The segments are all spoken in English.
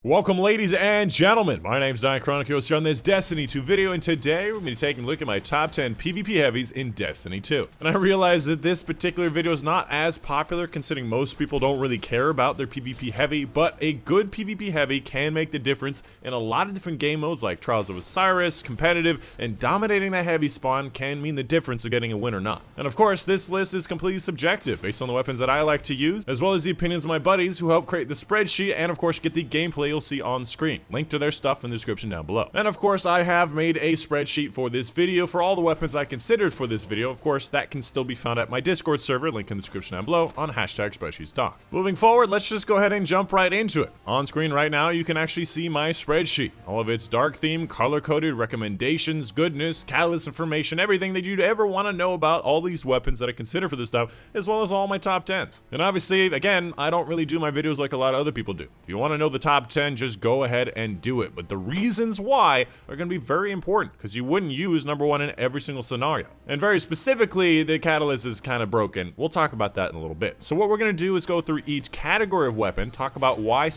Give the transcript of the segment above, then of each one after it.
Welcome ladies and gentlemen, my name's Dychronic here on this Destiny 2 video, and today we're going to be taking a look at my top 10 PvP heavies in Destiny 2. And I realize that this particular video is not as popular considering most people don't really care about their PvP heavy, but a good PvP heavy can make the difference in a lot of different game modes like Trials of Osiris, competitive, and dominating that heavy spawn can mean the difference of getting a win or not. And of course, this list is completely subjective based on the weapons that I like to use, as well as the opinions of my buddies who help create the spreadsheet and of course get the gameplay you'll see on screen. Link to their stuff in the description down below. And of course, I have made a spreadsheet for this video for all the weapons I considered for this video. Of course, that can still be found at my Discord server, link in the description down below on #spreadsheetstalk. Moving forward, let's just go ahead and jump right into it. On screen right now, you can actually see my spreadsheet. All of its dark theme, color-coded recommendations, goodness, catalyst information, everything that you'd ever want to know about all these weapons that I consider for this stuff, as well as all my top 10s. And obviously, again, I don't really do my videos like a lot of other people do. If you want to know the top 10, just go ahead and do it. But the reasons why are going to be very important because you wouldn't use number one in every single scenario. And very specifically, the catalyst is kind of broken. We'll talk about that in a little bit. So what we're going to do is go through each category of weapon, talk about why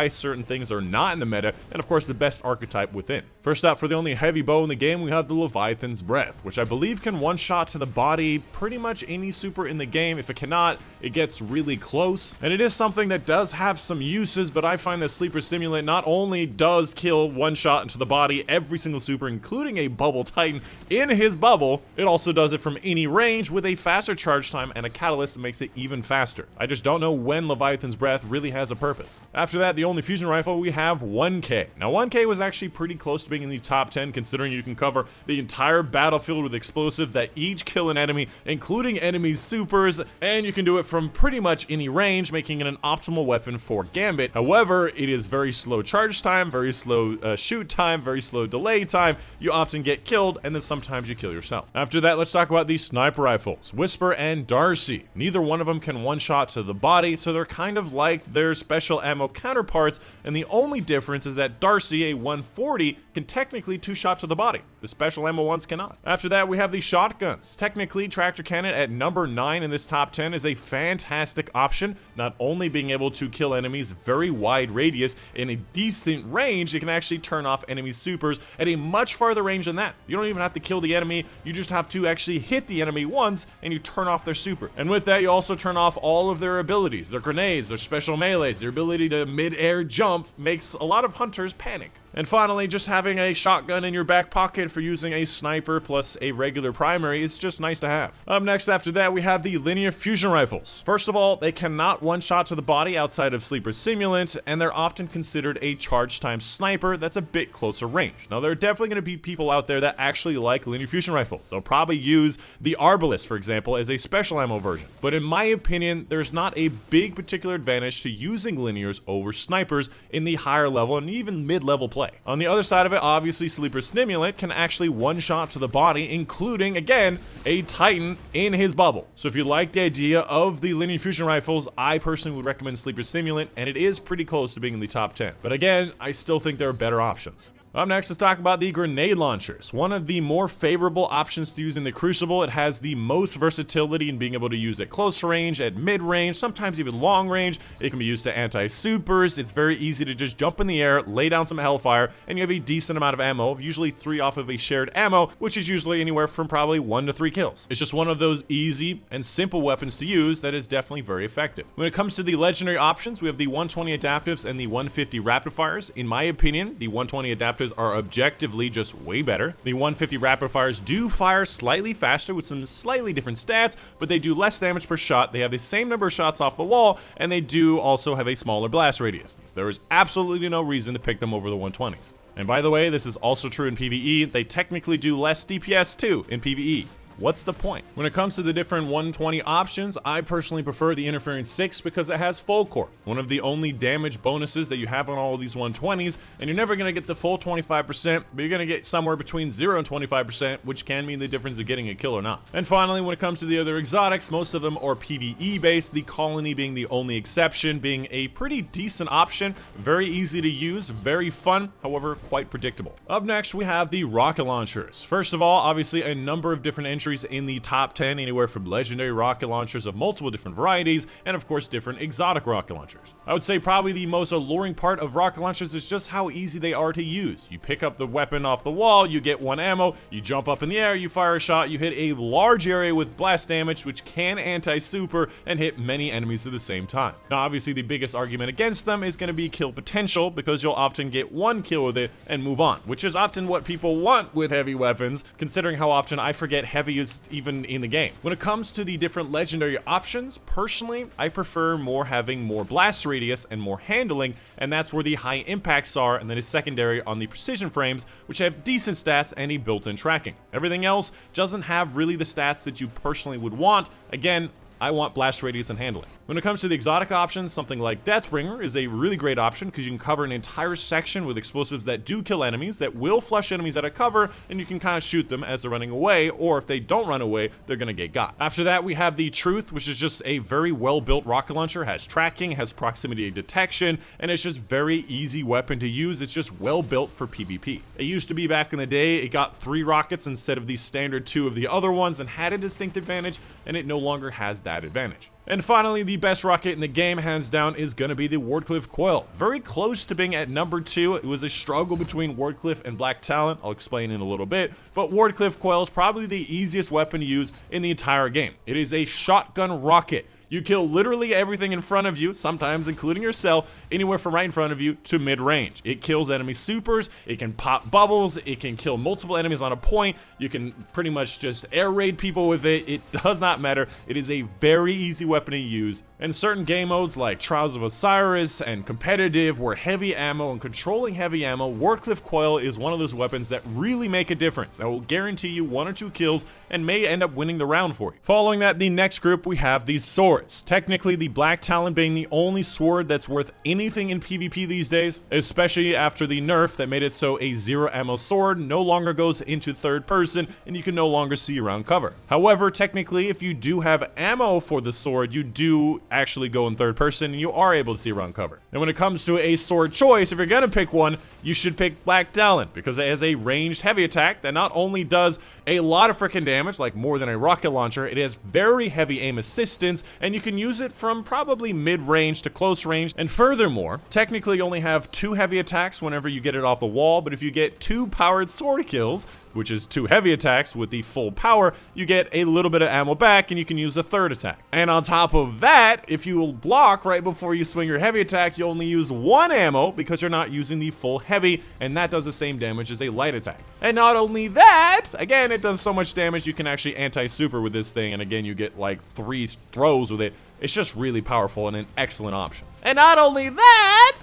certain things are not in the meta, and of course the best archetype within. First up, for the only heavy bow in the game, we have the Leviathan's Breath, which I believe can one-shot to the body pretty much any super in the game. If it cannot, it gets really close. And it is something that does have some uses, but I find that Sleeper Simulant not only does kill one shot into the body every single super, including a bubble titan in his bubble, it also does it from any range with a faster charge time and a catalyst that makes it even faster. I just don't know when Leviathan's Breath really has a purpose. After that, the only fusion rifle, we have 1K. Now 1K was actually pretty close to being in the top 10 considering you can cover the entire battlefield with explosives that each kill an enemy, including enemy supers, and you can do it from pretty much any range, making it an optimal weapon for Gambit. However, it is very slow charge time, very slow shoot time, very slow delay time. You often get killed, and then sometimes you kill yourself. After that, let's talk about these sniper rifles, Whisper and Darcy. Neither one of them can one-shot to the body, so they're kind of like their special ammo counterparts, and the only difference is that Darcy, a 140, can technically two-shot to the body. The special ammo ones cannot. After that, we have the shotguns. Technically, Tractor Cannon at number 9 in this top 10 is a fantastic option, not only being able to kill enemies very wide radius in a decent range, it can actually turn off enemy supers at a much farther range than that. You don't even have to kill the enemy, you just have to actually hit the enemy once and you turn off their super. And with that, you also turn off all of their abilities, their grenades, their special melees, their ability to mid-air jump makes a lot of hunters panic. And finally, just having a shotgun in your back pocket for using a sniper plus a regular primary is just nice to have. Up next after that, we have the linear fusion rifles. First of all, they cannot one-shot to the body outside of Sleeper Simulant, and they're often considered a charge time sniper that's a bit closer range. Now, there are definitely going to be people out there that actually like linear fusion rifles. They'll probably use the Arbalist, for example, as a special ammo version. But in my opinion, there's not a big particular advantage to using linears over snipers in the higher level and even mid-level play. On the other side of it, obviously Sleeper Simulant can actually one-shot to the body, including, again, a Titan in his bubble. So if you like the idea of the linear fusion rifles, I personally would recommend Sleeper Simulant, and it is pretty close to being in the top 10. But again, I still think there are better options. Up next, let's talk about the grenade launchers. One of the more favorable options to use in the Crucible. It has the most versatility in being able to use at close range, at mid-range, sometimes even long range. It can be used to anti-supers. It's very easy to just jump in the air, lay down some Hellfire, and you have a decent amount of ammo, usually 3 off of a shared ammo, which is usually anywhere from probably 1 to 3 kills. It's just one of those easy and simple weapons to use that is definitely very effective. When it comes to the legendary options, we have the 120 adaptives and the 150 rapid fires. In my opinion, the 120 adaptives are objectively just way better. The 150 rapid fires do fire slightly faster with some slightly different stats, but they do less damage per shot. They have the same number of shots off the wall, and they do also have a smaller blast radius. There is absolutely no reason to pick them over the 120s. And by the way, this is also true in PvE. They technically do less DPS too in PvE. What's the point? When it comes to the different 120 options, I personally prefer the Interference 6 because it has full core, one of the only damage bonuses that you have on all of these 120s, and you're never going to get the full 25%, but you're going to get somewhere between 0 and 25%, which can mean the difference of getting a kill or not. And finally, when it comes to the other exotics, most of them are PvE based, the Colony being the only exception, being a pretty decent option, very easy to use, very fun, however quite predictable. Up next, we have the rocket launchers. First of all, obviously a number of different entries entries in the top 10, anywhere from legendary rocket launchers of multiple different varieties, and of course different exotic rocket launchers. I would say probably the most alluring part of rocket launchers is just how easy they are to use. You pick up the weapon off the wall, you get 1 ammo, you jump up in the air, you fire a shot, you hit a large area with blast damage, which can anti-super and hit many enemies at the same time. Now obviously the biggest argument against them is going to be kill potential, because you'll often get 1 kill with it and move on, which is often what people want with heavy weapons, considering how often I forget heavy is even in the game. When it comes to the different legendary options, personally I prefer having more blast radius and more handling, and that's where the high impacts are, and then is secondary on the precision frames, which have decent stats and a built-in tracking. Everything else doesn't have really the stats that you personally would want. Again, I want blast radius and handling. When it comes to the exotic options, something like Deathbringer is a really great option because you can cover an entire section with explosives that do kill enemies, that will flush enemies out of cover, and you can kind of shoot them as they're running away, or if they don't run away, they're gonna get got. After that, we have the Truth, which is just a very well-built rocket launcher, has tracking, has proximity detection, and it's just very easy weapon to use. It's just well built for PvP. It used to be back in the day, it got 3 rockets instead of the standard 2 of the other ones and had a distinct advantage, and it no longer has that advantage. And finally, the best rocket in the game, hands down, is going to be the Wardcliff Coil. Very close to being at number 2. It was a struggle between Wardcliff and Black Talent. I'll explain in a little bit. But Wardcliff Coil is probably the easiest weapon to use in the entire game. It is a shotgun rocket. You kill literally everything in front of you, sometimes including yourself, anywhere from right in front of you to mid-range. It kills enemy supers, it can pop bubbles, it can kill multiple enemies on a point, you can pretty much just air raid people with it. It does not matter. It is a very easy weapon to use. In certain game modes like Trials of Osiris and competitive, where heavy ammo and controlling heavy ammo, Wardcliff Coil is one of those weapons that really make a difference. That will guarantee you 1 or 2 kills and may end up winning the round for you. Following that, the next group, we have these swords. Technically, the Black Talon being the only sword that's worth anything in PvP these days, especially after the nerf that made it so a 0 ammo sword no longer goes into third person and you can no longer see around cover. However, technically, if you do have ammo for the sword, you do actually go in third person and you are able to see around cover. And when it comes to a sword choice, if you're gonna pick one, you should pick Black Talon, because it has a ranged heavy attack that not only does a lot of freaking damage, like more than a rocket launcher, it has very heavy aim assistance, and you can use it from probably mid-range to close range. And furthermore, technically you only have 2 heavy attacks whenever you get it off the wall, but if you get 2 powered sword kills, which is 2 heavy attacks with the full power, you get a little bit of ammo back and you can use a 3rd attack. And on top of that, if you block right before you swing your heavy attack, you only use 1 ammo because you're not using the full heavy, and that does the same damage as a light attack. And not only that, again, it does so much damage you can actually anti-super with this thing, and again, you get like 3 throws with it. It's just really powerful and an excellent option. And not only that,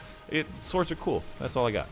swords are cool. That's all I got.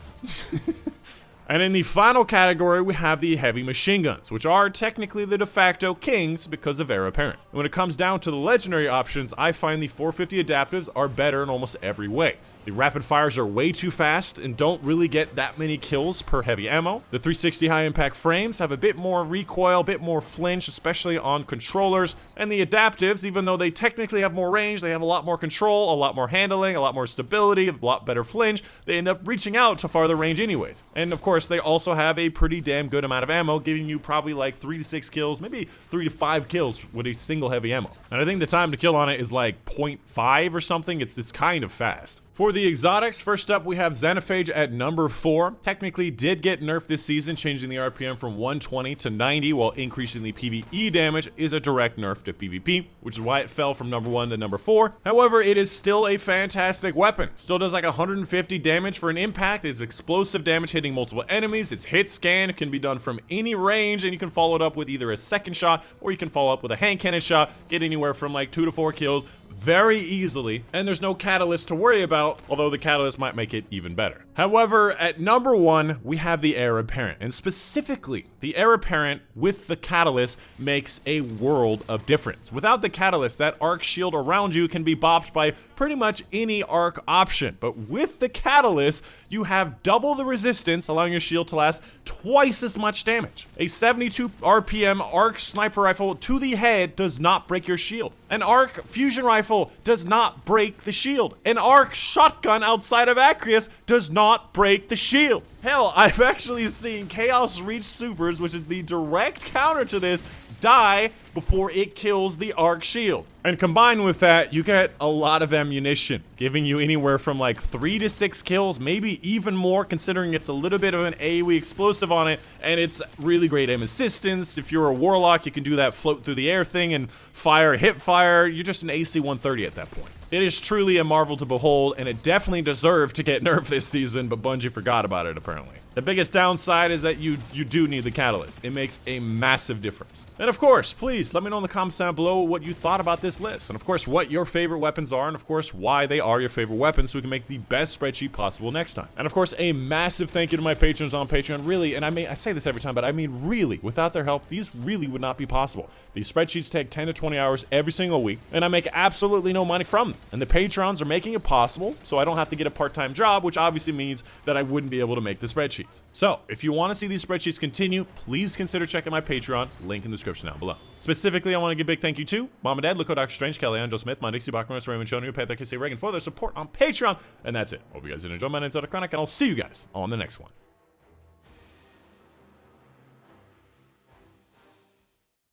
And in the final category, we have the heavy machine guns, which are technically the de facto kings because of Heir Apparent. When it comes down to the legendary options, I find the 450 adaptives are better in almost every way. The rapid fires are way too fast and don't really get that many kills per heavy ammo. The 360 high impact frames have a bit more recoil, a bit more flinch, especially on controllers. And the adaptives, even though they technically have more range, they have a lot more control, a lot more handling, a lot more stability, a lot better flinch. They end up reaching out to farther range anyways. And of course, they also have a pretty damn good amount of ammo, giving you probably like 3 to 6 kills, maybe 3 to 5 kills with a single heavy ammo. And I think the time to kill on it is like 0.5 or something. It's kind of fast. For the exotics, first up we have Xenophage at number 4. Technically did get nerfed this season, changing the RPM from 120 to 90 while increasing the PvE damage is a direct nerf to PvP, which is why it fell from number 1 to number 4. However, it is still a fantastic weapon. Still does like 150 damage for an impact. It's explosive damage hitting multiple enemies. Its hit scan can be done from any range, and you can follow it up with either a second shot or you can follow up with a hand cannon shot, get anywhere from like 2 to 4 kills very easily, and there's no catalyst to worry about, although the catalyst might make it even better. However, at number 1, we have the Heir Apparent, and specifically, the Heir Apparent with the catalyst makes a world of difference. Without the catalyst, that arc shield around you can be bopped by pretty much any arc option, but with the catalyst, you have double the resistance, allowing your shield to last twice as much damage. A 72 RPM arc sniper rifle to the head does not break your shield. An arc fusion rifle does not break the shield. An arc shotgun outside of Acreus does not break the shield. Hell, I've actually seen Chaos Reach Supers, which is the direct counter to this, die before it kills the arc shield. And combined with that, you get a lot of ammunition, giving you anywhere from like 3 to 6 kills, maybe even more, considering it's a little bit of an AoE explosive on it, and it's really great aim assistance. If you're a warlock, you can do that float through the air thing and fire, hip fire. You're just an AC 130 at that point. It is truly a marvel to behold, and it definitely deserved to get nerfed this season, but Bungie forgot about it apparently. The biggest downside is that you do need the catalyst. It makes a massive difference. And of course, please let me know in the comments down below what you thought about this list, and of course what your favorite weapons are, and of course why they are your favorite weapons, so we can make the best spreadsheet possible next time. And of course, a massive thank you to my patrons on Patreon. Really, and I say this every time, but I mean really, without their help, these really would not be possible. These spreadsheets take 10 to 20 hours every single week, and I make absolutely no money from them. And the patrons are making it possible, so I don't have to get a part-time job, which obviously means that I wouldn't be able to make the spreadsheets. So if you want to see these spreadsheets continue, please consider checking my Patreon, link in the description down below. Specifically, I want to give a big thank you to Mom and Dad, Loco, Dr. Strange, Kelly, Joe Smith, my Dixie Bachman, Raymond Shoney, Panther, Kissy, Reagan for their support on Patreon. And that's it. Hope you guys did enjoy. My name's Dychronic, and I'll see you guys on the next one.